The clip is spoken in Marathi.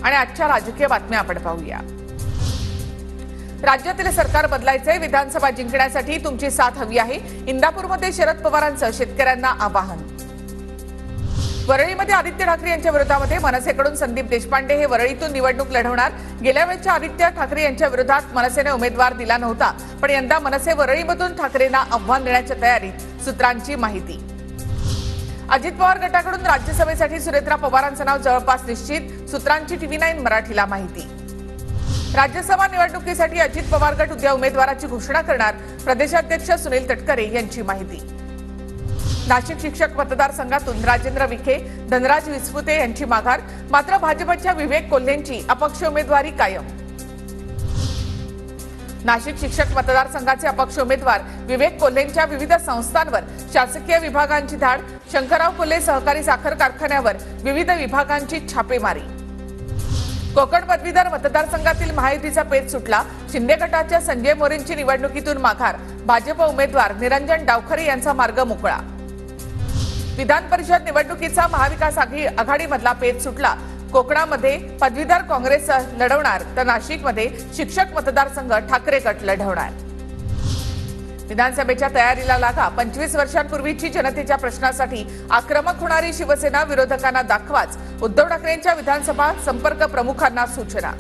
आणि आजच्या राजकीय बातम्या आपण पाहूया। राज्यातील सरकार बदलायचे, विधानसभा जिंकण्यासाठी तुमची साथ हवी आहे। इंदापूरमध्ये शरद पवारांचं शेतकऱ्यांना आवाहन। वरळीमध्ये आदित्य ठाकरे यांच्या विरोधामध्ये मनसेकडून संदीप देशपांडे हे वरळीतून निवडणूक लढवणार। गेल्या वेळच्या आदित्य ठाकरे यांच्या विरोधात मनसेने उमेदवार दिला नव्हता, पण यंदा मनसे वरळीमधून ठाकरेंना आव्हान देण्याच्या तयारीत, सूत्रांची माहिती। अजित पवार गटाकडून राज्यसभेसाठी सुनेत्रा पवारांचं नाव जवळपास निश्चित, सूत्रांची TV9 मराठीला माहिती। राज्यसभा निवडणुकीसाठी अजित पवार गट उद्या उमेदवाराची घोषणा करणार, प्रदेशाध्यक्ष सुनील तटकरे यांची माहिती। नाशिक शिक्षक मतदारसंघातून राजेंद्र विखे, धनराज विस्फुते यांची माघार, मात्र भाजपच्या विवेक कोल्हेंची अपक्ष उमेदवारी कायम। नाशिक शिक्षक मतदारसंघाचे अपक्ष उमेदवार विवेक कोल्हेंच्या विविध संस्थांवर शासकीय विभागांची धाड, शंकरराव कोल्हे सहकारी साखर कारखान्यावर विविध विभागांची छापेमारी। कोकण पदवीधर मतदारसंघातील महायुतीचा पेच सुटला, शिंदे गटाच्या संजय मोरेंची निवडणुकीतून माघार, भाजप उमेदवार निरंजन डावखरे यांचा मार्ग मोकळा। विधान परिषद निवडणुकीचा महाविकास आघाडीमधला पेच सुटला, कोकणामध्ये पदवीधर काँग्रेस लढवणार, तर नाशिकमध्ये शिक्षक मतदारसंघ ठाकरे गट लढवणार। विधानसभेच्या तयारीला लागा, 25 वर्षांपूर्वीची जनतेच्या प्रश्नासाठी आक्रमक होणारी शिवसेना विरोधकांना दाखवाच, उद्धव ठाकरेंच्या विधानसभा संपर्क प्रमुखांना सूचना।